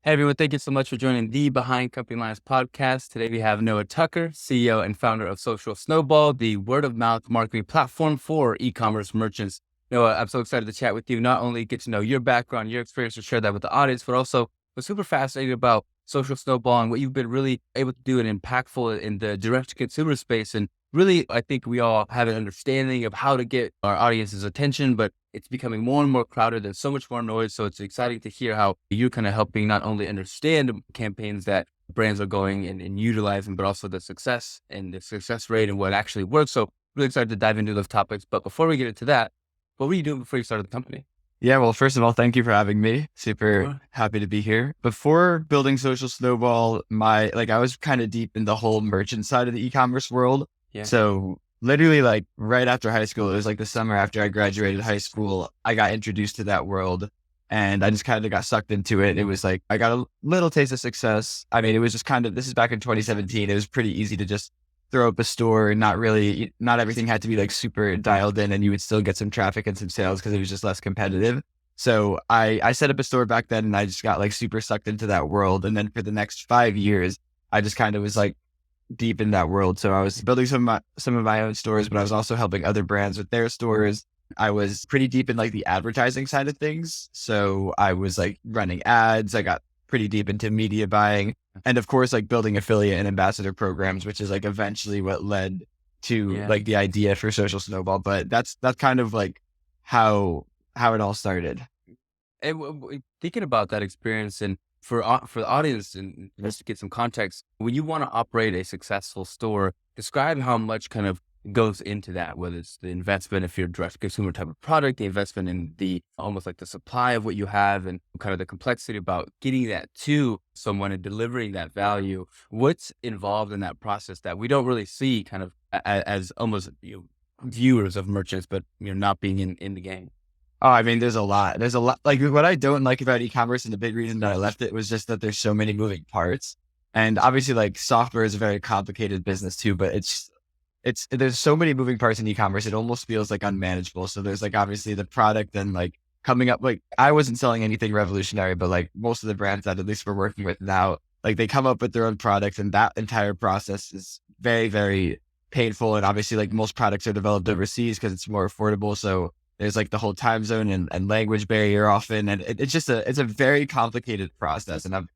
Hey everyone, thank you so much for joining the Behind Company Lines podcast. Today we have Noah Tucker, CEO and founder of Social Snowball, the word of mouth marketing platform for e-commerce merchants. Noah, I'm so excited to chat with you. Not only get to know your background, your experience, to share that with the audience, but also we're super fascinated about Social Snowball and what you've been really able to do and impactful in the direct to consumer space. And really, I think we all have an understanding of how to get our audience's attention, but it's becoming more and more crowded. There's so much more noise. So it's exciting to hear how you're kind of helping not only understand campaigns that brands are going and utilizing, but also the success and the success rate and what actually works. So really excited to dive into those topics. But before we get into that, what were you doing before you started the company? Yeah, well, first of all, thank you for having me. Super Sure. happy to be here. Before building Social Snowball, I was kind of deep in the whole merchant side of the e-commerce world. Yeah. So literally like right after high school, it was like the summer after I graduated high school, I got introduced to that world and I just kind of got sucked into it. It was like, I got a little taste of success. I mean, it was just this is back in 2017. It was pretty easy to just throw up a store and not everything had to be like super dialed in and you would still get some traffic and some sales because it was just less competitive. So I set up a store back then and I just got like super sucked into that world. And then for the next 5 years, I just kind of was like deep in that world. So I was building some of my own stores, but I was also helping other brands with their stores. I was pretty deep in like the advertising side of things. So I was like running ads. I got pretty deep into media buying. And of course, like building affiliate and ambassador programs, which is like eventually what led to Yeah. like the idea for Social Snowball. But that's kind of like how it all started. And thinking about that experience and for the audience and just to get some context, when you want to operate a successful store, describe how much kind of goes into that, whether it's the investment if you're a direct consumer type of product, the investment in the almost like the supply of what you have and kind of the complexity about getting that to someone and delivering that value. What's involved in that process that we don't really see kind of as almost viewers of merchants, but not being in the game. Oh, I mean, there's a lot. There's a lot. Like what I don't like about e-commerce and the big reason that I left it was just that there's so many moving parts. And obviously like software is a very complicated business too, but there's so many moving parts in e-commerce. It almost feels like unmanageable. So there's like obviously the product and like coming up, like I wasn't selling anything revolutionary, but like most of the brands that at least we're working with now, like they come up with their own products and that entire process is very, very painful. And obviously like most products are developed overseas because it's more affordable. So there's like the whole time zone and language barrier often. And it's a very complicated process. And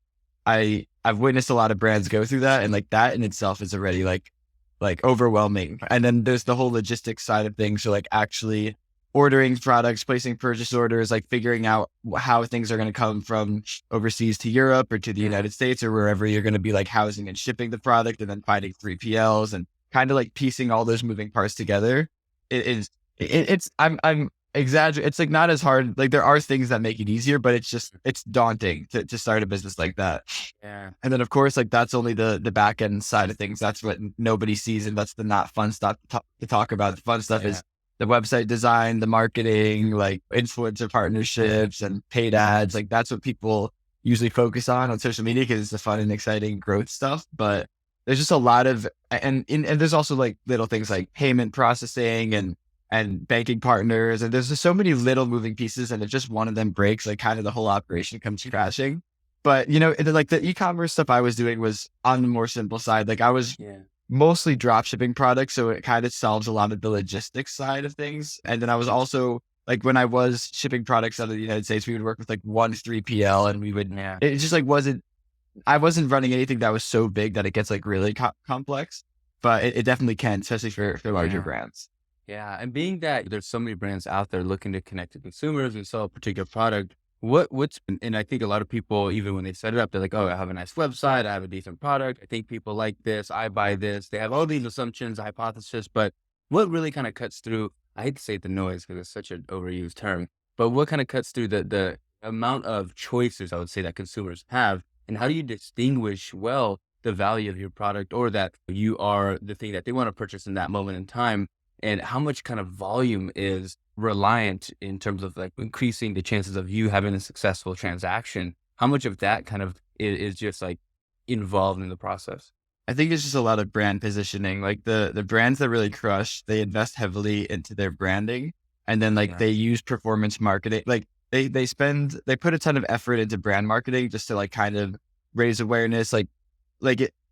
I've witnessed a lot of brands go through that. And like that in itself is already like overwhelming. And then there's the whole logistics side of things. So like actually ordering products, placing purchase orders, like figuring out how things are going to come from overseas to Europe or to the Yeah. United States or wherever you're going to be like housing and shipping the product and then finding 3PLs and kind of like piecing all those moving parts together. It is, I'm exaggerating. It's like not as hard. Like there are things that make it easier, but it's daunting to start a business like that. Yeah. And then of course, like that's only the back end side of things. That's what nobody sees. And that's the not fun stuff to talk about. The fun stuff Yeah. is the website design, the marketing, like influencer partnerships and paid ads. Like that's what people usually focus on social media because it's the fun and exciting growth stuff. But there's just a lot of, and there's also like little things like payment processing and banking partners. And there's just so many little moving pieces. And if just one of them breaks, like kind of the whole operation comes crashing. But like the e-commerce stuff I was doing was on the more simple side. Like I was Yeah. mostly drop shipping products. So it kind of solves a lot of the logistics side of things. And then I was also like, when I was shipping products out of the United States, we would work with like one 3PL and Yeah. it just like I wasn't running anything that was so big that it gets like really complex, but it definitely can, especially for larger Yeah. brands. Yeah. And being that there's so many brands out there looking to connect to consumers and sell a particular product, and I think a lot of people, even when they set it up, they're like, oh, I have a nice website, I have a decent product, I think people like this, I buy this. They have all these assumptions, hypotheses, but what really kind of cuts through, I hate to say the noise because it's such an overused term, but what kind of cuts through the amount of choices I would say that consumers have, and how do you distinguish well the value of your product or that you are the thing that they want to purchase in that moment in time? And how much kind of volume is reliant in terms of like increasing the chances of you having a successful transaction? How much of that kind of is just like involved in the process? I think it's just a lot of brand positioning. Like the brands that really crush, they invest heavily into their branding and then like Yeah. they use performance marketing. Like they put a ton of effort into brand marketing just to like kind of raise awareness,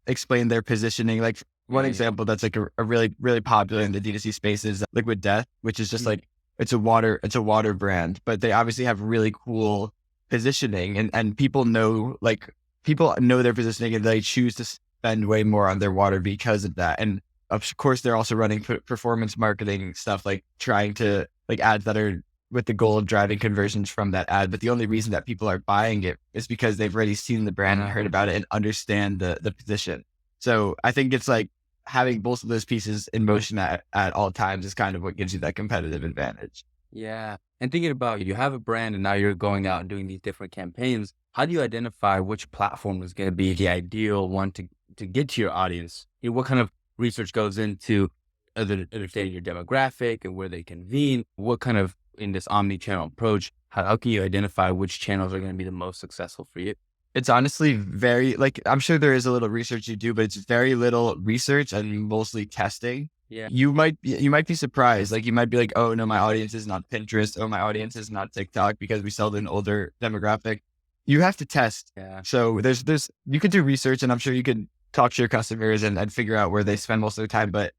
explain their positioning. Like one Yeah, yeah. example that's like a really, really popular in the D2C space is Liquid Death, which is just Mhm. like it's a water brand, but they obviously have really cool positioning, and people know their positioning and they choose to spend way more on their water because of that. And of course, they're also running performance marketing stuff, like trying to like ads that are with the goal of driving conversions from that ad. But the only reason that people are buying it is because they've already seen the brand and heard about it and understand the position. So I think it's like having both of those pieces in motion at all times is kind of what gives you that competitive advantage. Yeah. And thinking about you have a brand and now you're going out and doing these different campaigns. How do you identify which platform is going to be the ideal one to get to your audience? You know, what kind of research goes into understanding your demographic and where they convene? What kind of in this omni-channel approach, how can you identify which channels are going to be the most successful for you? It's honestly very like I'm sure there is a little research you do, but it's very little research and mostly testing. Yeah. You might be surprised. Like you might be like, oh no, my audience is not Pinterest. Oh, my audience is not TikTok because we sell to an older demographic. You have to test. Yeah. So there's you could do research, and I'm sure you could talk to your customers and figure out where they spend most of their time. But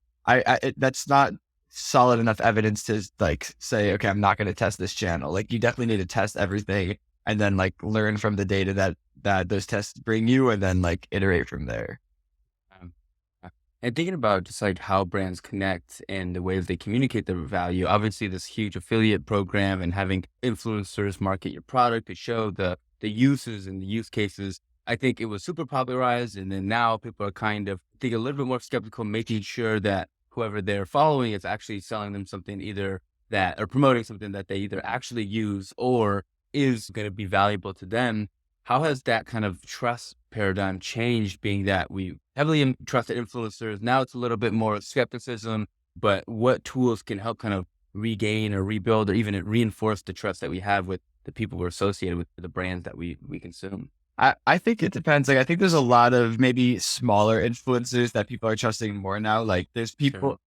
that's not solid enough evidence to like say, okay, I'm not going to test this channel. Like you definitely need to test everything and then like learn from the data that those tests bring you and then like iterate from there. Um, and thinking about just like how brands connect and the ways they communicate their value, obviously this huge affiliate program and having influencers market your product to show the uses and the use cases. I think it was super popularized, and then now people are kind of think a little bit more skeptical, making sure that whoever they're following is actually selling them something either that or promoting something that they either actually use or is going to be valuable to them. How has that kind of trust paradigm changed, being that we heavily trusted influencers? Now it's a little bit more skepticism, but what tools can help kind of regain or rebuild or even reinforce the trust that we have with the people we're associated with, the brands that we consume? I think it depends. Like I think there's a lot of maybe smaller influencers that people are trusting more now. Like Sure.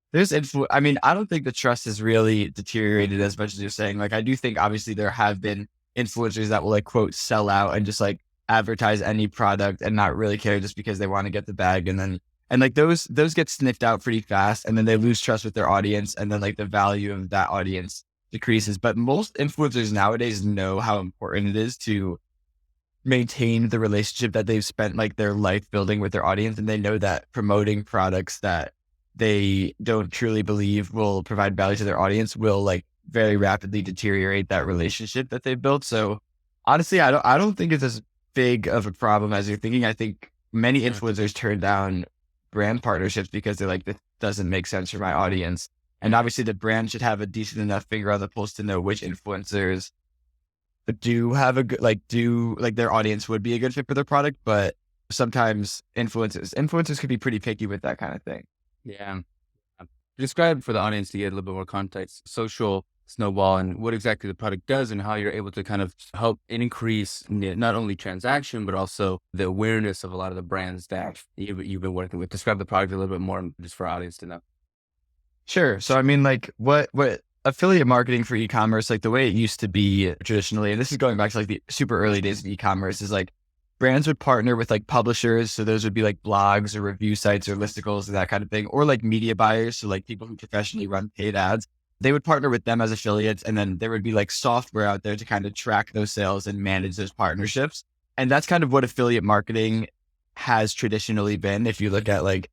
I mean, I don't think the trust has really deteriorated as much as you're saying. Like I do think obviously there have been influencers that will like quote sell out and just like advertise any product and not really care just because they want to get the bag. And like those get sniffed out pretty fast and then they lose trust with their audience and then like the value of that audience decreases. But most influencers nowadays know how important it is to maintain the relationship that they've spent like their life building with their audience. And they know that promoting products that they don't truly believe will provide value to their audience will like very rapidly deteriorate that relationship that they've built. So honestly, I don't think it's as big of a problem as you're thinking. I think many Sure. influencers turn down brand partnerships because they're like, this doesn't make sense for my audience. And obviously the brand should have a decent enough finger on the pulse to know which influencers do have a good, like, do like their audience would be a good fit for their product. But sometimes influencers could be pretty picky with that kind of thing. Yeah. Describe for the audience to get a little bit more context, social Snowball and what exactly the product does and how you're able to kind of help increase not only transaction, but also the awareness of a lot of the brands that you've been working with. Describe the product a little bit more just for our audience to know. Sure. So I mean, like what affiliate marketing for e-commerce, like the way it used to be traditionally, and this is going back to like the super early days of e-commerce, is like brands would partner with like publishers. So those would be like blogs or review sites or listicles and that kind of thing, or like media buyers. So like people who professionally run paid ads, they would partner with them as affiliates. And then there would be like software out there to kind of track those sales and manage those partnerships. And that's kind of what affiliate marketing has traditionally been. If you look at like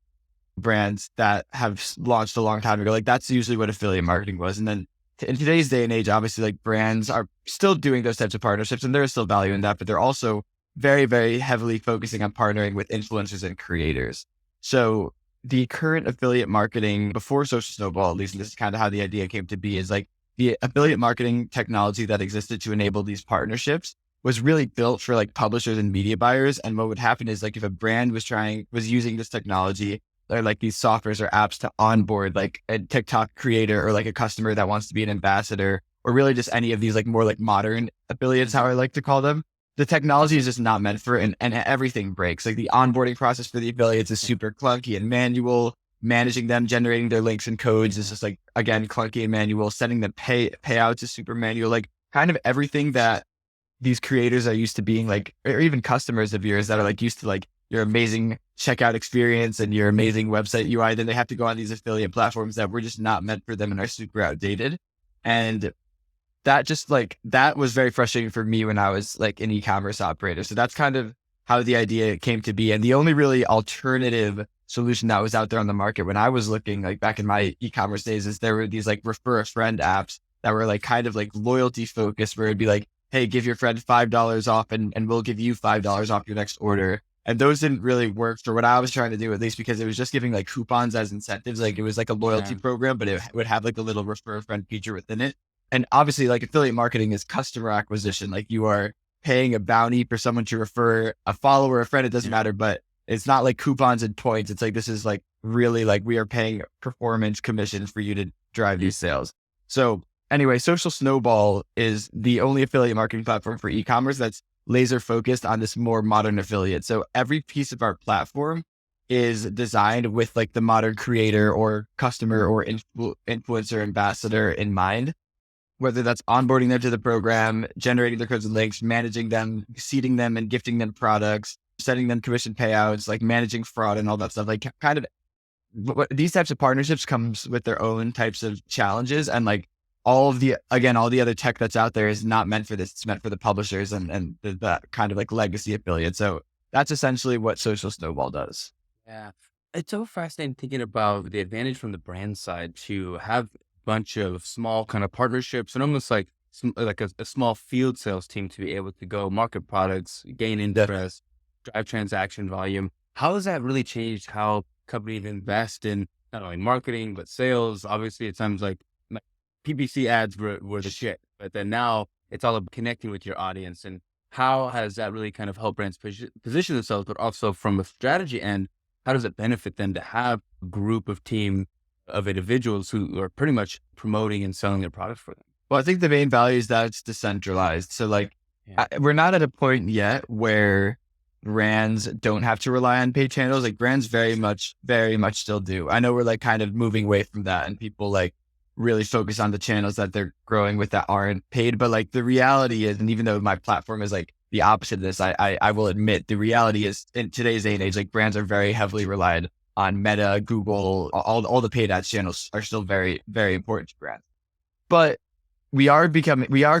brands that have launched a long time ago, like that's usually what affiliate marketing was. And then in today's day and age, obviously like brands are still doing those types of partnerships and there is still value in that, but they're also very, very heavily focusing on partnering with influencers and creators. So the current affiliate marketing before Social Snowball, at least, and this is kind of how the idea came to be, is like the affiliate marketing technology that existed to enable these partnerships was really built for like publishers and media buyers. And what would happen is like if a brand was using this technology or like these softwares or apps to onboard like a TikTok creator or like a customer that wants to be an ambassador, or really just any of these like more like modern affiliates, how I like to call them, the technology is just not meant for it, and everything breaks. Like the onboarding process for the affiliates is super clunky and manual. Managing them, generating their links and codes is just like, again, clunky and manual. Sending them payouts is super manual. Like kind of everything that these creators are used to being like, or even customers of yours that are like used to like your amazing checkout experience and your amazing website UI, then they have to go on these affiliate platforms that were just not meant for them and are super outdated. And that just like, that was very frustrating for me when I was like an e-commerce operator. So that's kind of how the idea came to be. And the only really alternative solution that was out there on the market when I was looking like back in my e-commerce days is there were these like refer a friend apps that were like kind of like loyalty focused, where it'd be like, hey, give your friend $5 off and we'll give you $5 off your next order. And those didn't really work for what I was trying to do, at least because it was just giving like coupons as incentives. Like it was like a loyalty program, but it would have like a little refer a friend feature within it. And obviously like affiliate marketing is customer acquisition. Like you are paying a bounty for someone to refer a follower, a friend, it doesn't matter, but it's not like coupons and points. It's like, this is like really like we are paying performance commissions for you to drive these sales. So anyway, Social Snowball is the only affiliate marketing platform for e-commerce that's laser focused on this more modern affiliate. So every piece of our platform is designed with like the modern creator or customer or influencer ambassador in mind, whether that's onboarding them to the program, generating their codes and links, managing them, seeding them and gifting them products, sending them commission payouts, like managing fraud and all that stuff. Like kind of these types of partnerships comes with their own types of challenges, and like all the other tech that's out there is not meant for this. It's meant for the publishers and the kind of like legacy affiliate. So that's essentially what Social Snowball does. Yeah. It's so fascinating thinking about the advantage from the brand side to have a bunch of small kind of partnerships and almost like a small field sales team to be able to go market products, gain interest, drive transaction volume. How has that really changed how companies invest in not only marketing, but sales? Obviously, it sounds like PPC ads were the shit, but then now it's all about connecting with your audience. And how has that really kind of helped brands position themselves, but also from a strategy end, how does it benefit them to have a group of team of individuals who are pretty much promoting and selling their products for them? Well, I think the main value is that it's decentralized. So like we're not at a point yet where brands don't have to rely on paid channels. Like brands very much still do. I know we're like kind of moving away from that, and people like really focus on the channels that they're growing with that aren't paid. But like the reality is, and even though my platform is like the opposite of this, I will admit the reality is in today's day and age, like brands are very heavily relied on Meta, Google, all the paid ads channels are still very, very important to brands. But we are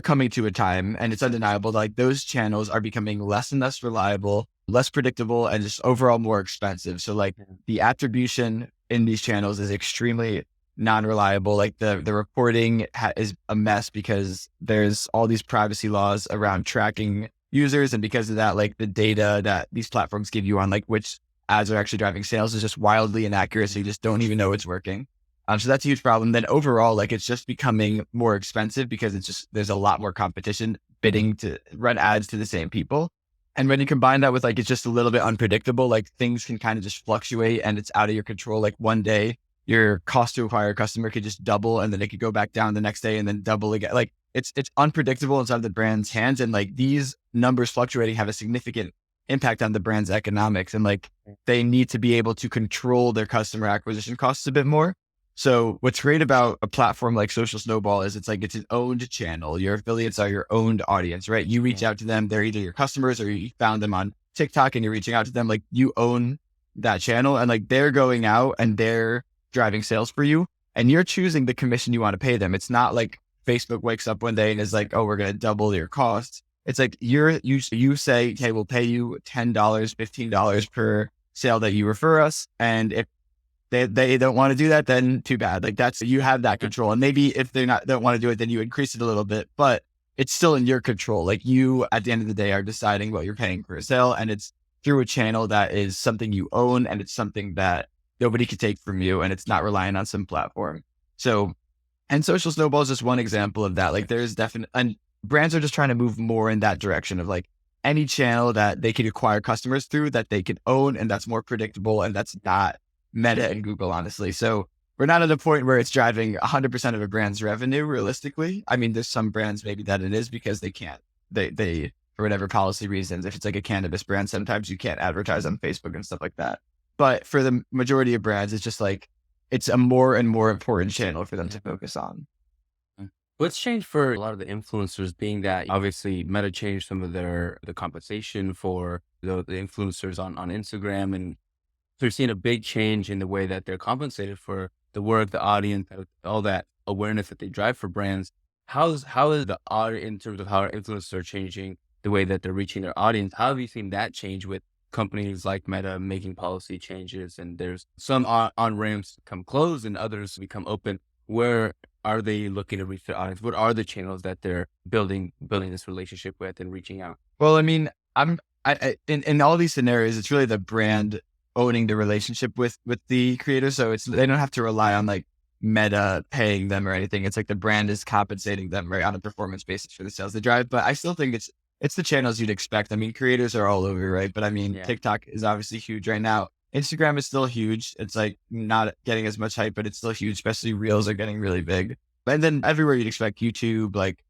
coming to a time, and it's undeniable, like those channels are becoming less and less reliable, less predictable, and just overall more expensive. So like the attribution in these channels is extremely non-reliable. Like the reporting is a mess because there's all these privacy laws around tracking users. And because of that, like the data that these platforms give you on like which ads are actually driving sales is just wildly inaccurate. So you just don't even know it's working. So that's a huge problem. Then overall, like it's just becoming more expensive because there's a lot more competition bidding to run ads to the same people. And when you combine that with like, it's just a little bit unpredictable, like things can kind of just fluctuate and it's out of your control. Like one day your cost to acquire a customer could just double and then it could go back down the next day and then double again. Like it's unpredictable inside the brand's hands. And like these numbers fluctuating have a significant impact on the brand's economics. And like they need to be able to control their customer acquisition costs a bit more. So what's great about a platform like Social Snowball is it's an owned channel. Your affiliates are your owned audience, right? You reach out to them. They're either your customers or you found them on TikTok and you're reaching out to them. Like you own that channel and like they're going out and they're driving sales for you and you're choosing the commission you want to pay them. It's not like Facebook wakes up one day and is like, oh, we're going to double your costs. It's like you say, hey, we'll pay you $10, $15 per sale that you refer us. And if they don't want to do that, then too bad. Like you have that control. And maybe if don't want to do it, then you increase it a little bit, but it's still in your control. Like you, at the end of the day, are deciding what you're paying for a sale. And it's through a channel that is something you own. And it's something that nobody can take from you. And it's not relying on some platform. So, and Social Snowball is just one example of that. Like there's and brands are just trying to move more in that direction of like any channel that they could acquire customers through that they could own. And that's more predictable. And that's not Meta and Google, honestly. So we're not at a point where it's driving 100% of a brand's revenue realistically. I mean, there's some brands maybe that it is because they can't, they for whatever policy reasons, if it's like a cannabis brand, sometimes you can't advertise on Facebook and stuff like that. But for the majority of brands, it's just like, it's a more and more important channel for them to focus on. What's changed for a lot of the influencers being that obviously Meta changed some of the compensation for the influencers on Instagram, and they're seeing a big change in the way that they're compensated for the work, the audience, all that awareness that they drive for brands. How is the audience in terms of how our influencers are changing the way that they're reaching their audience? How have you seen that change with companies like Meta making policy changes? And there's some on ramps come closed and others become open. Where are they looking to reach their audience? What are the channels that they're building this relationship with and reaching out? Well, I mean, in all these scenarios, it's really the brand owning the relationship with the creator. So they don't have to rely on like Meta paying them or anything. It's like the brand is compensating them right on a performance basis for the sales they drive. But I still think it's the channels you'd expect. I mean, creators are all over, right? But I mean, Yeah. TikTok is obviously huge right now. Instagram is still huge. It's like not getting as much hype, but it's still huge, especially reels are getting really big. And then everywhere you'd expect YouTube, like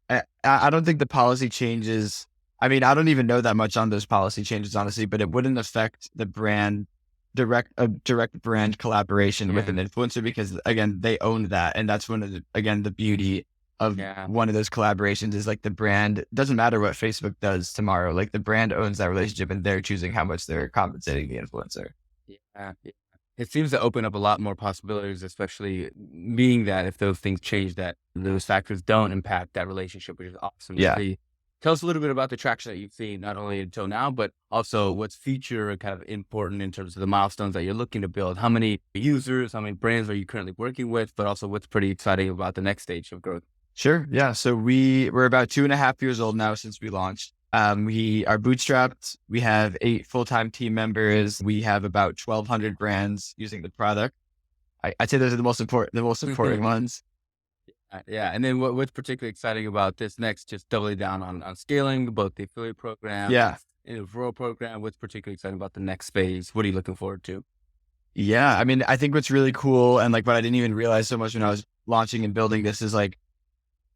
I don't think the policy changes. I mean, I don't even know that much on those policy changes, honestly, but it wouldn't affect the brand direct brand collaboration with Yeah. an influencer because again, they own that. And that's one of the beauty of Yeah. one of those collaborations is like the brand doesn't matter what Facebook does tomorrow. Like the brand owns that relationship and they're choosing how much they're compensating the influencer. Yeah. It seems to open up a lot more possibilities, especially being that if those things change, that those factors don't impact that relationship, which is awesome to Yeah. see. Tell us a little bit about the traction that you've seen, not only until now, but also what's future kind of important in terms of the milestones that you're looking to build. How many users, how many brands are you currently working with, but also what's pretty exciting about the next stage of growth? Sure. Yeah. So we're about 2.5 years old now since we launched. We are bootstrapped. We have 8 full-time team members. We have about 1,200 brands using the product. I'd say those are the most important ones. Yeah. And then what's particularly exciting about this next, just doubling down on scaling both the affiliate program Yeah. and the referral program. What's particularly exciting about the next phase? What are you looking forward to? Yeah. I mean, I think what's really cool and like what I didn't even realize so much when I was launching and building this is like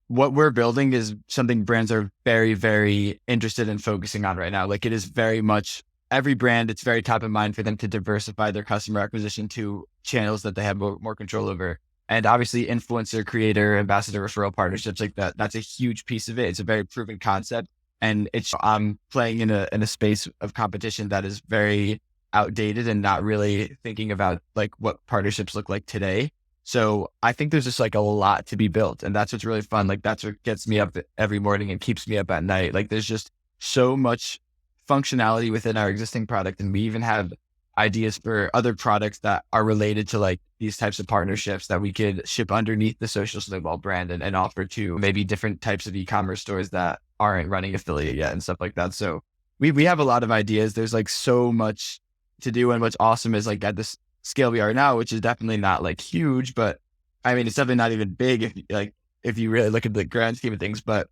what we're building is something brands are very, very interested in focusing on right now. Like it is very much every brand, it's very top of mind for them to diversify their customer acquisition to channels that they have more control over. And obviously influencer, creator, ambassador, referral partnerships like that, that's a huge piece of it. It's a very proven concept. And I'm playing in a space of competition that is very outdated and not really thinking about like what partnerships look like today. So I think there's just like a lot to be built and that's what's really fun. Like that's what gets me up every morning and keeps me up at night. Like there's just so much functionality within our existing product. And we even have ideas for other products that are related to like these types of partnerships that we could ship underneath the Social Snowball brand and offer to maybe different types of e-commerce stores that aren't running affiliate yet and stuff like that. So we have a lot of ideas. There's like so much to do. And what's awesome is like at this scale we are now, which is definitely not like huge, but I mean, it's definitely not even big if you really look at the grand scheme of things, but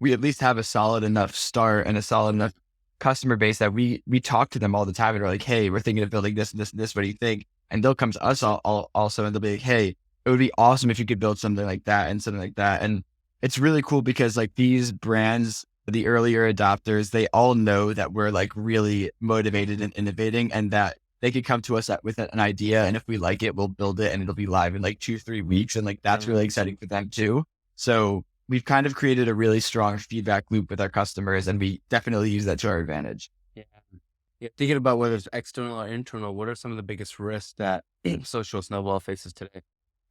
we at least have a solid enough start and a solid enough customer base that we talk to them all the time and we're like, hey, we're thinking of building this and this and this. What do you think? And they'll come to us also and they'll be like, hey, it would be awesome if you could build something like that and something like that. And it's really cool because like these brands, the earlier adopters, they all know that we're like really motivated and innovating and that they could come to us with an idea. And if we like it, we'll build it and it'll be live in like 2-3 weeks. And like, that's really exciting for them too. So we've kind of created a really strong feedback loop with our customers and we definitely use that to our advantage. Yeah. Yeah. Thinking about whether it's external or internal, what are some of the biggest risks that Social Snowball faces today?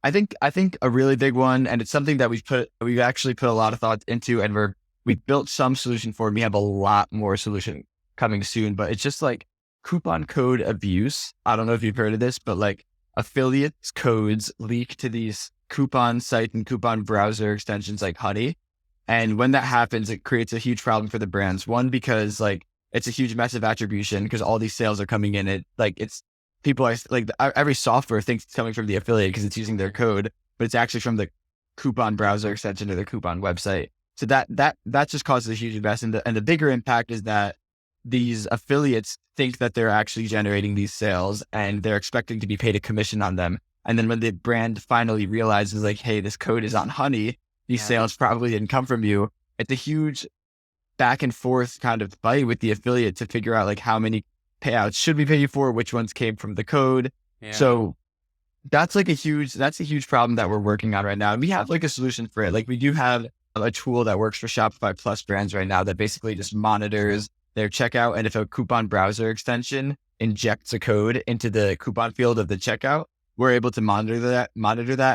I think a really big one, and it's something that we've actually put a lot of thought into and we've built some solution for, and we have a lot more solution coming soon, but it's just like coupon code abuse. I don't know if you've heard of this, but like affiliates codes leak to these coupon site and coupon browser extensions like Honey. And when that happens, it creates a huge problem for the brands. One, because like it's a huge mess of attribution because all these sales are coming in. It's people are like every software thinks it's coming from the affiliate because it's using their code, but it's actually from the coupon browser extension or the coupon website. So that just causes a huge mess. And the bigger impact is that these affiliates think that they're actually generating these sales and they're expecting to be paid a commission on them. And then when the brand finally realizes like, hey, this code is on Honey, these sales probably didn't come from you. It's a huge back and forth kind of fight with the affiliate to figure out like how many payouts should we pay you for, which ones came from the code. Yeah. So that's like that's a huge problem that we're working on right now. And we have like a solution for it. Like we do have a tool that works for Shopify Plus brands right now that basically just monitors their checkout. And if a coupon browser extension injects a code into the coupon field of the checkout, we're able to monitor that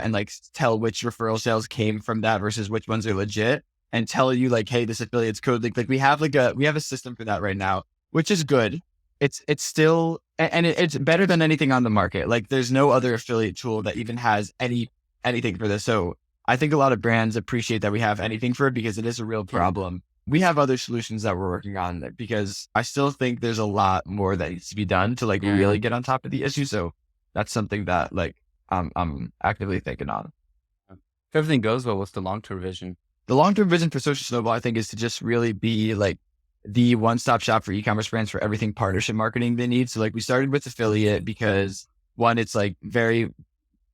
and like tell which referral sales came from that versus which ones are legit and tell you like, hey, this affiliate's code. Like we have a system for that right now, which is good. It's still, and it's better than anything on the market. Like there's no other affiliate tool that even has anything for this. So I think a lot of brands appreciate that we have anything for it because it is a real problem. We have other solutions that we're working on because I still think there's a lot more that needs to be done to like really get on top of the issue. So that's something that like I'm actively thinking on. If everything goes well, what's the long-term vision? The long-term vision for Social Snowball, I think, is to just really be like the one-stop shop for e-commerce brands for everything partnership marketing they need. So like we started with affiliate because one, it's like very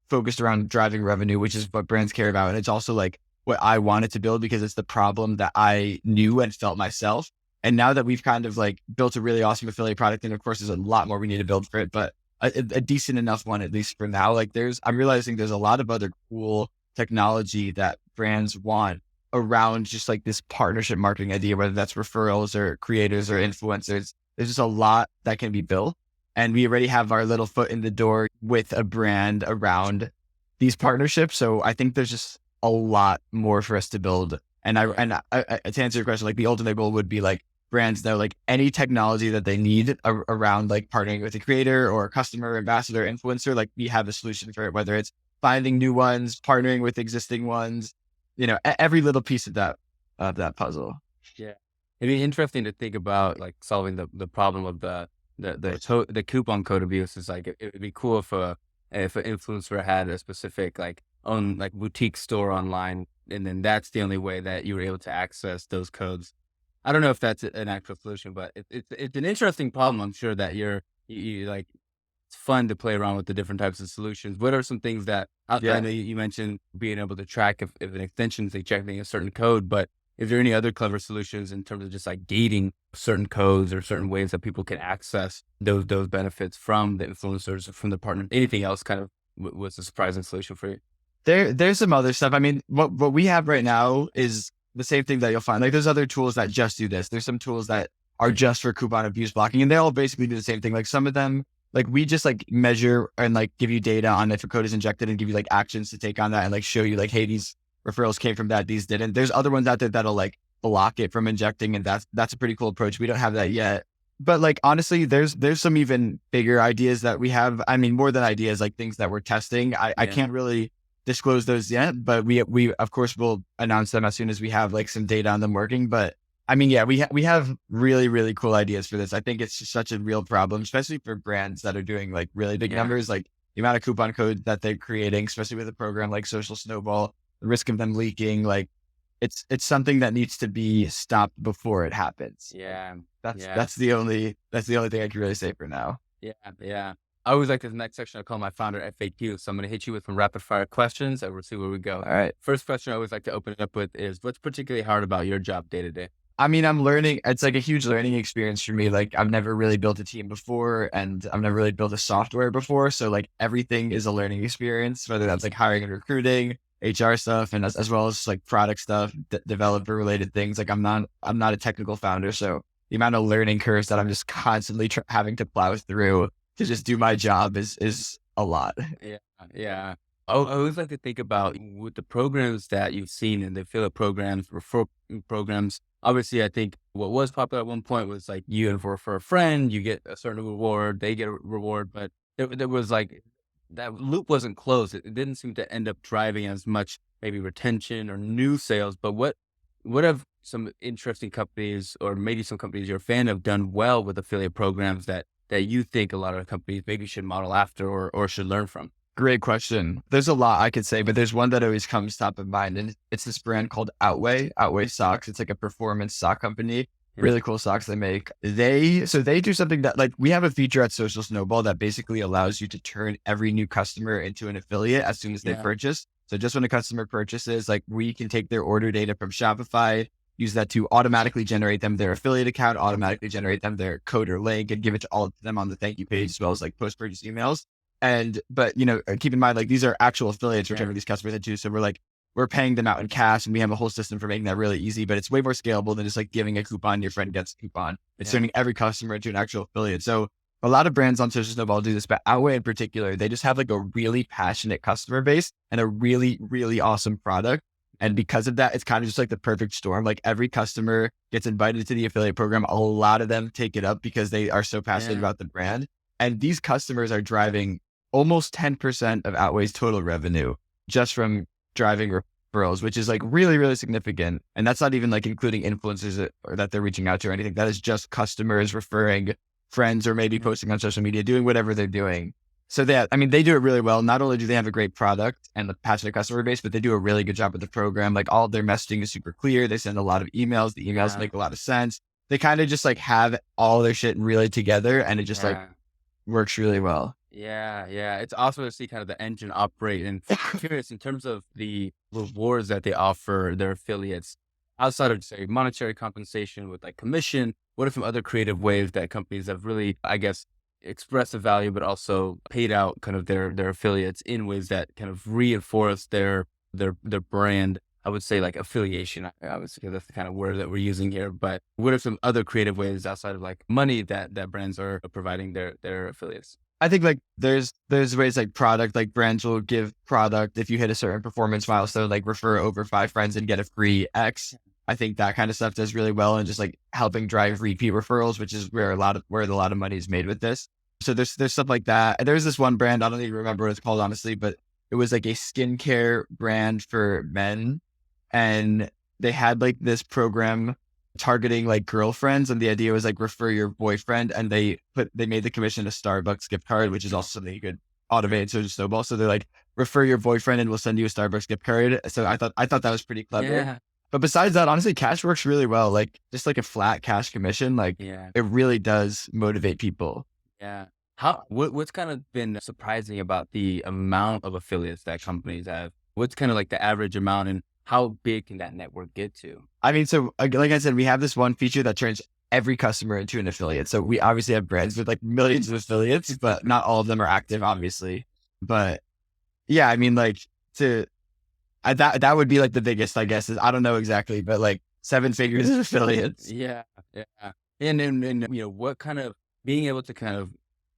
focused around driving revenue, which is what brands care about. And it's also like what I wanted to build because it's the problem that I knew and felt myself. And now that we've kind of like built a really awesome affiliate product, and of course there's a lot more we need to build for it, but a decent enough one, at least for now, like I'm realizing there's a lot of other cool technology that brands want around just like this partnership marketing idea, whether that's referrals or creators or influencers. There's just a lot that can be built. And we already have our little foot in the door with a brand around these partnerships. So I think there's just a lot more for us to build. And to answer your question, like the ultimate goal would be like brands that like any technology that they need around like partnering with a creator or a customer, ambassador, influencer, like we have a solution for it, whether it's finding new ones, partnering with existing ones, every little piece of that puzzle. Yeah. It'd be interesting to think about like solving the problem of the coupon code abuse. Is like, it would be cool if an influencer had a specific like own like boutique store online. And then that's the only way that you were able to access those codes. I don't know if that's an actual solution, but it's an interesting problem. I'm sure that you like, it's fun to play around with the different types of solutions. What are some things that I know you mentioned being able to track if an extension is ejecting a certain code, but is there any other clever solutions in terms of just like gating certain codes or certain ways that people can access those benefits from the influencers or from the partner? Anything else kind of was a surprising solution for you? There's some other stuff. I mean, what we have right now is the same thing that you'll find. Like there's other tools that just do this. There's some tools that are just for coupon abuse blocking, and they all basically do the same thing. Like some of them, like we just like measure and like give you data on if a code is injected and give you like actions to take on that and like show you like, hey, these referrals came from that, these didn't. There's other ones out there that'll like block it from injecting, and that's a pretty cool approach. We don't have that yet. But like honestly, there's some even bigger ideas that we have. I mean, more than ideas, like things that we're testing. I can't really disclose those yet, but we of course will announce them as soon as we have like some data on them working. But I mean, yeah, we have really, really cool ideas for this. I think it's just such a real problem, especially for brands that are doing like really big numbers, like the amount of coupon code that they're creating, especially with a program like Social Snowball, the risk of them leaking, like it's something that needs to be stopped before it happens. Yeah. That's the only thing I can really say for now. Yeah. I always like this next section I call my founder FAQ. So I'm going to hit you with some rapid fire questions and we'll see where we go. All right. First question I always like to open it up with is, what's particularly hard about your job day to day? I mean, I'm learning. It's like a huge learning experience for me. Like I've never really built a team before and I've never really built a software before. So like everything is a learning experience, whether that's like hiring and recruiting, HR stuff, and as well as like product stuff, developer related things. Like I'm not a technical founder. So the amount of learning curves that I'm just constantly having to plow through to just do my job is a lot. Yeah. I always like to think about with the programs that you've seen and the affiliate programs, referral programs. Obviously, I think what was popular at one point was like you and for a friend, you get a certain reward, they get a reward, but there was like that loop wasn't closed. It didn't seem to end up driving as much maybe retention or new sales. But what have some interesting companies or maybe some companies you're a fan of done well with affiliate programs that you think a lot of companies maybe should model after or should learn from? Great question. There's a lot I could say, but there's one that always comes top of mind, and it's this brand called Outweigh Socks. It's like a performance sock company. Really cool socks they make. They do something that like we have a feature at Social Snowball that basically allows you to turn every new customer into an affiliate as soon as they purchase. So just when a customer purchases, like we can take their order data from Shopify, use that to automatically generate them their affiliate account, automatically generate them their code or link, and give it to all of them on the thank you page, as well as like post-purchase emails. But keep in mind, like, these are actual affiliates we're Yeah. turning these customers into. So we're paying them out in cash, and we have a whole system for making that really easy, but it's way more scalable than just like giving a coupon, your friend gets a coupon. It's Yeah. turning every customer into an actual affiliate. So a lot of brands on Social Snowball do this, but Outway in particular, they just have like a really passionate customer base and a really, really awesome product. And because of that, it's kind of just like the perfect storm. Like, every customer gets invited to the affiliate program. A lot of them take it up because they are so passionate Yeah. about the brand. And these customers are driving almost 10% of Outway's total revenue just from driving referrals, which is like really, really significant. And that's not even like including influencers that they're reaching out to or anything. That is just customers referring friends, or maybe posting on social media, doing whatever they're doing. So they do it really well. Not only do they have a great product and the passionate customer base, but they do a really good job with the program. Like, all of their messaging is super clear. They send a lot of emails. The emails Yeah. make a lot of sense. They kind of just like have all their shit really together, and it just like Yeah. works really well. Yeah, yeah. It's awesome to see kind of the engine operate. And I'm curious in terms of the rewards that they offer their affiliates, outside of, say, monetary compensation with like commission, what are some other creative ways that companies have really, I guess, expressed the value, but also paid out kind of their affiliates in ways that kind of reinforce their brand? I would say like affiliation. I would say that's the kind of word that we're using here. But what are some other creative ways outside of like money that brands are providing their affiliates? I think like there's ways like product, like brands will give product if you hit a certain performance milestone, like refer over 5 friends and get a free X. I think that kind of stuff does really well, and just like helping drive repeat referrals, which is where a lot of money is made with this. So there's stuff like that. And there's this one brand, I don't even remember what it's called, honestly, but it was like a skincare brand for men, and they had like this program targeting like girlfriends, and the idea was like refer your boyfriend, and they made the commission a Starbucks gift card, which is also something you could automate so just Snowball. So they're like, refer your boyfriend and we'll send you a Starbucks gift card. So I thought that was pretty clever. Yeah. But besides that, honestly, cash works really well. Like, just like a flat cash commission, like, Yeah. it really does motivate people. Yeah. What's kind of been surprising about the amount of affiliates that companies have? What's kind of like the average amount, and how big can that network get to? I mean, so like I said, we have this one feature that turns every customer into an affiliate. So we obviously have brands with like millions of affiliates, but not all of them are active, obviously. But yeah, I mean, like, that would be like the biggest, I guess, is, I don't know exactly, but like 7 figures of affiliates. Yeah, yeah. And what kind of being able to kind of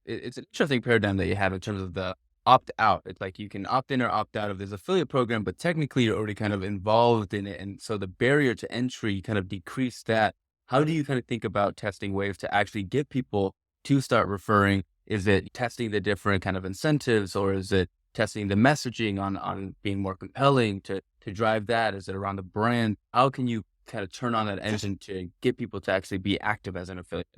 it's an interesting paradigm that you have in terms of the opt out. It's like you can opt in or opt out of this affiliate program, but technically you're already kind of involved in it. And so the barrier to entry kind of decrease that. How do you kind of think about testing ways to actually get people to start referring? Is it testing the different kind of incentives, or is it testing the messaging on being more compelling to drive that? Is it around the brand? How can you kind of turn on that engine to get people to actually be active as an affiliate?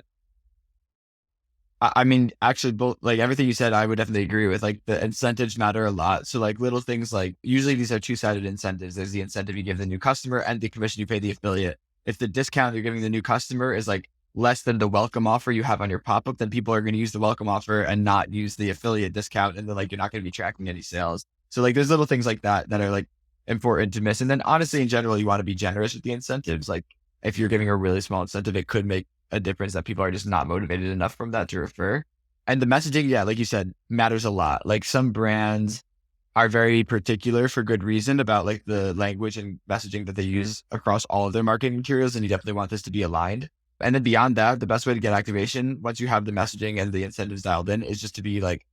I mean, actually, both, like, everything you said, I would definitely agree with. Like, the incentives matter a lot. So like little things, like, usually these are 2-sided incentives. There's the incentive you give the new customer and the commission you pay the affiliate. If the discount you're giving the new customer is like less than the welcome offer you have on your pop-up, then people are going to use the welcome offer and not use the affiliate discount. And then like, you're not going to be tracking any sales. So like, there's little things like that that are like important to miss. And then honestly, in general, you want to be generous with the incentives. Like, if you're giving a really small incentive, it could make a difference that people are just not motivated enough from that to refer. And the messaging, yeah, like you said, matters a lot. Like, some brands are very particular, for good reason, about like the language and messaging that they use across all of their marketing materials. And you definitely want this to be aligned. And then beyond that, the best way to get activation, once you have the messaging and the incentives dialed in, is just to be like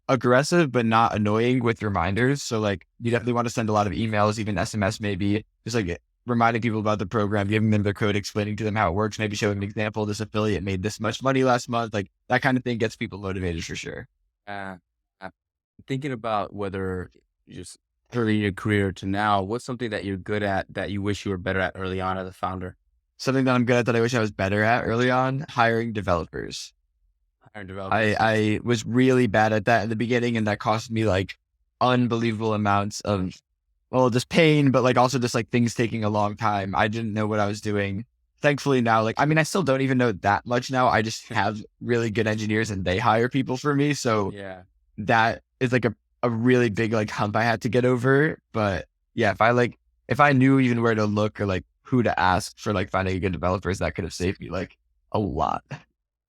aggressive, but not annoying with reminders. So like, you definitely want to send a lot of emails, even SMS, maybe just like reminding people about the program, giving them their code, explaining to them how it works, maybe showing an example. This affiliate made this much money last month. Like, that kind of thing gets people motivated for sure. Uh, uh, Thinking about whether just early in your career to now, what's something that you're good at that you wish you were better at early on as a founder? Something that I'm good at that I wish I was better at early on: hiring developers. Hiring developers. I was really bad at that in the beginning, and that cost me like unbelievable amounts of, well, just pain, but like also just like things taking a long time. I didn't know what I was doing. Thankfully now, like, I mean, I still don't even know that much now. I just have really good engineers and they hire people for me. So Yeah. that is like a really big like hump I had to get over. But yeah, if I knew even where to look or like who to ask for like finding good developers, that could have saved me like a lot.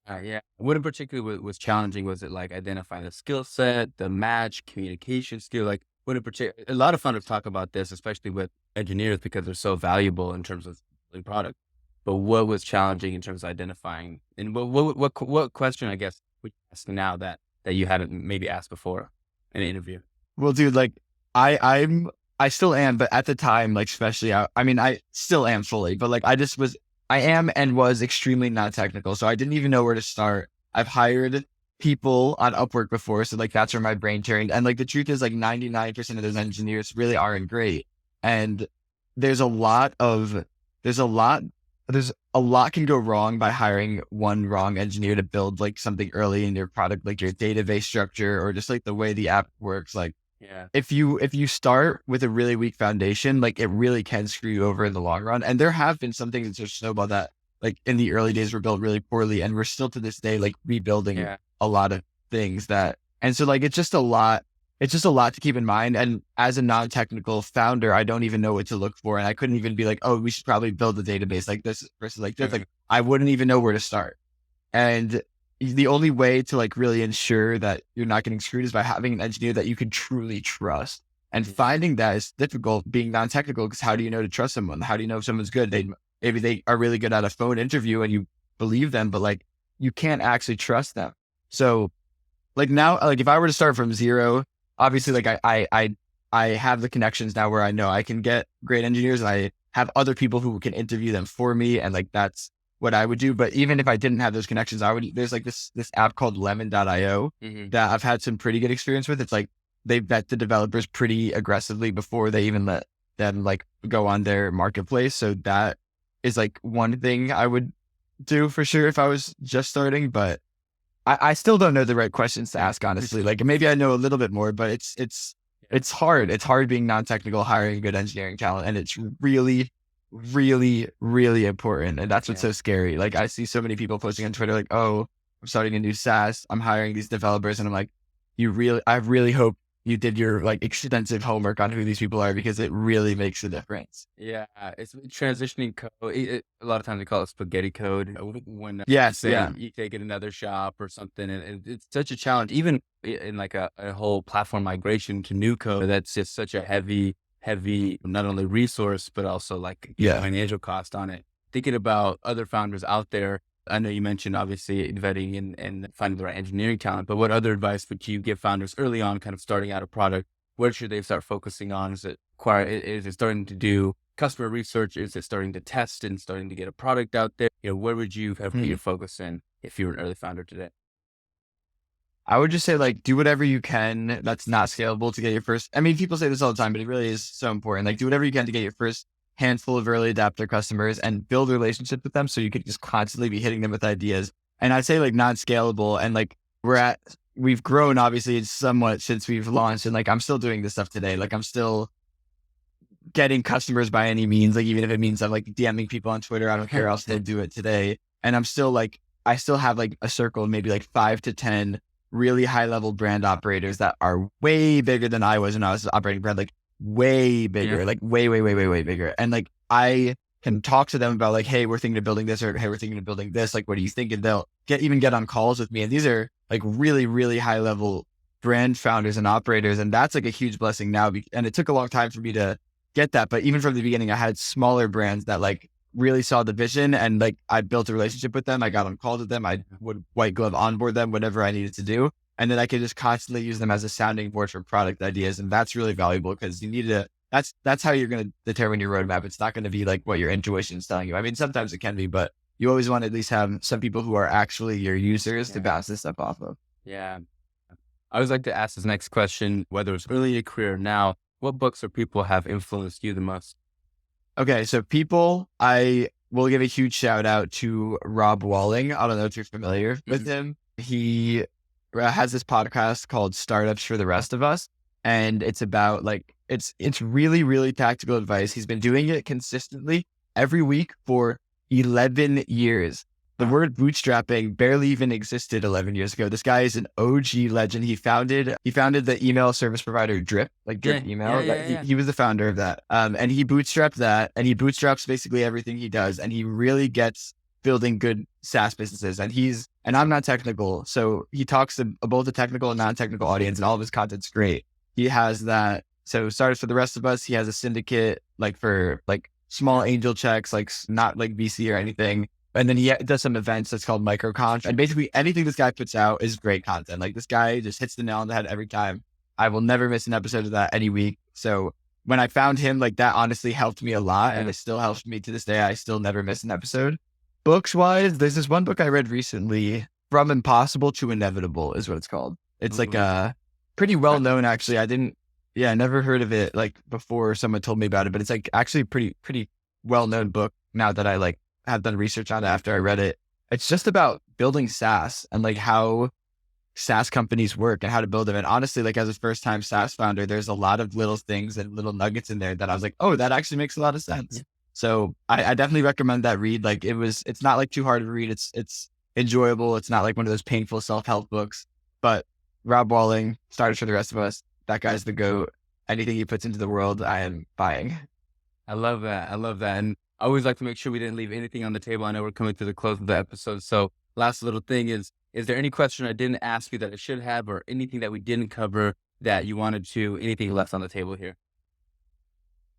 Yeah. What in particular was challenging? Was it like identifying the skill set, the match, communication skill? Like what in particular? A lot of founders talk about this, especially with engineers, because they're so valuable in terms of the product. But what was challenging in terms of identifying? And what question, I guess, would you ask now that you hadn't maybe asked before in an interview? Well, dude, like I still am, but at the time, like especially, I mean, I still am fully, but like I am and was extremely non-technical, so I didn't even know where to start. I've hired people on Upwork before, so like that's where my brain turned. And like the truth is, like 99% of those engineers really aren't great, and there's a lot of there's a lot there's a lot can go wrong by hiring one wrong engineer to build like something early in your product, like your database structure or just like the way the app works, like Yeah. if you start with a really weak foundation, like it really can screw you over in the long run. And there have been some things that Snowball that like in the early days were built really poorly, and we're still to this day like rebuilding Yeah. a lot of things that. And so like it's just a lot. It's just a lot to keep in mind. And as a non-technical founder, I don't even know what to look for, and I couldn't even be like, oh, we should probably build a database like this versus like this. Okay. Like I wouldn't even know where to start. And the only way to like really ensure that you're not getting screwed is by having an engineer that you can truly trust. And Mhm. finding that is difficult being non-technical, because how do you know to trust someone? How do you know if someone's good? Maybe they are really good at a phone interview and you believe them, but like you can't actually trust them. So like now, like if I were to start from zero, obviously like I have the connections now where I know I can get great engineers, and I have other people who can interview them for me. And like, that's what I would do. But even if I didn't have those connections, there's like this app called lemon.io Mhm. that I've had some pretty good experience with. It's like they vet the developers pretty aggressively before they even let them like go on their marketplace. So that is like one thing I would do for sure if I was just starting. But I still don't know the right questions to ask, honestly. Like maybe I know a little bit more, but it's hard. It's hard being non-technical, hiring good engineering talent. And it's really, really, really important. And that's what's Yeah. so scary. Like I see so many people posting on Twitter, like, oh, I'm starting a new SaaS. I'm hiring these developers. And I'm like, I really hope you did your like extensive homework on who these people are, because it really makes a difference. Yeah, it's transitioning code. A lot of times we call it spaghetti code when you Yes. say Yeah. you take it another shop or something, and it's such a challenge. Even in like a whole platform migration to new code, that's just such a heavy not only resource but also like Yeah. financial cost on it. Thinking about other founders out there, I know you mentioned obviously vetting and finding the right engineering talent, but what other advice would you give founders early on, kind of starting out a product? What should they start focusing on? Is it starting to do customer research? Is it starting to test and starting to get a product out there? Where would you have put your focus in if you were an early founder today? I would just say like do whatever you can that's not scalable to get your first. I mean, people say this all the time, but it really is so important. Like do whatever you can to get your first handful of early adapter customers and build relationships with them, so you could just constantly be hitting them with ideas. And I'd say like non-scalable, and like we've grown obviously somewhat since we've launched, and like I'm still doing this stuff today. Like I'm still getting customers by any means, like even if it means I'm like DMing people on Twitter, I don't care, I'll still do it today. And I still have like a circle of maybe like 5 to 10 really high level brand operators that are way bigger than I was when I was operating brand, like way Yeah. bigger, like way, way, way, way, way bigger. And like I can talk to them about like, hey, we're thinking of building this, or hey, we're thinking of building this. Like, what do you think? And they'll get on calls with me. And these are like really, really high level brand founders and operators. And that's like a huge blessing now. And it took a long time for me to get that. But even from the beginning, I had smaller brands that like really saw the vision, and like I built a relationship with them. I got on calls with them. I would white glove onboard them, whatever I needed to do. And then I could just constantly use them as a sounding board for product ideas. And that's really valuable, because you need to, that's how you're going to determine your roadmap. It's not going to be like what your intuition is telling you. I mean, sometimes it can be, but you always want to at least have some people who are actually your users to Yeah. bounce this stuff off of. Yeah. I always like to ask this next question, whether it's early in your career or now, what books or people have influenced you the most? Okay, so people, I will give a huge shout out to Rob Walling. I don't know if you're familiar with him. He has this podcast called Startups for the Rest of Us, and it's about like it's really, really tactical advice. He's been doing it consistently every week for 11 years. The word bootstrapping barely even existed 11 years ago. This guy is an OG legend. He founded the email service provider Drip, like Drip Yeah. email. Yeah. He was the founder of that. And he bootstrapped that, and he bootstraps basically everything he does. And he really gets building good SaaS businesses. And I'm not technical. So he talks to both the technical and non-technical audience, and all of his content's great. He has that. So Startups for the Rest of Us, he has a syndicate like for like small angel checks, like not like VC or anything. And then he does some events that's called MicroConf. And basically anything this guy puts out is great content. Like this guy just hits the nail on the head every time. I will never miss an episode of that any week. So when I found him, like that honestly helped me a lot. And it still helps me to this day. I still never miss an episode. Books wise, there's this one book I read recently, From Impossible to Inevitable is what it's called. It's like a pretty well known, actually. I never heard of it like before someone told me about it, but it's like actually pretty well known book now that I like have done research on it after I read it. It's just about building SaaS and like how SaaS companies work and how to build them. And honestly, like as a first time SaaS founder, there's a lot of little things and little nuggets in there that I was like, oh, that actually makes a lot of sense. So I definitely recommend that read. Like it's not like too hard to read. It's enjoyable. It's not like one of those painful self-help books, but Rob Walling, Startups for the Rest of Us, that guy's the GOAT. Anything he puts into the world, I am buying. I love that. And I always like to make sure we didn't leave anything on the table. I know we're coming to the close of the episode. So last little thing is there any question I didn't ask you that I should have, or anything that we didn't cover that you wanted to, anything left on the table here?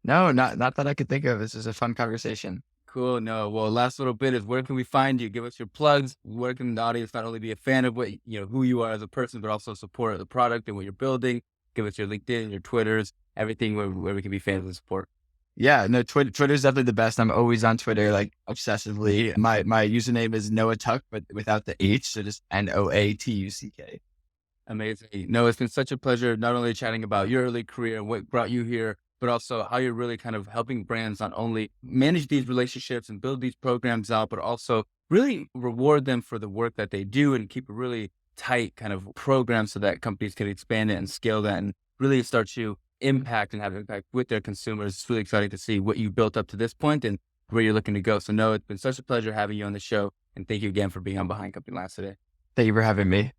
No, not that I could think of. This is a fun conversation. Cool. No. Well, last little bit is, where can we find you? Give us your plugs. Where can the audience not only be a fan of what, who you are as a person, but also support the product and what you're building? Give us your LinkedIn, your Twitters, everything where we can be fans and support. Yeah, no, Twitter's definitely the best. I'm always on Twitter, like obsessively. My username is Noah Tuck, but without the H, so just NOATUCK. Amazing. No, it's been such a pleasure not only chatting about your early career and what brought you here, but also how you're really kind of helping brands not only manage these relationships and build these programs out, but also really reward them for the work that they do and keep a really tight kind of program so that companies can expand it and scale that and really start to impact and have impact with their consumers. It's really exciting to see what you built up to this point and where you're looking to go. So no, it's been such a pleasure having you on the show. And thank you again for being on Behind Company Last today. Thank you for having me.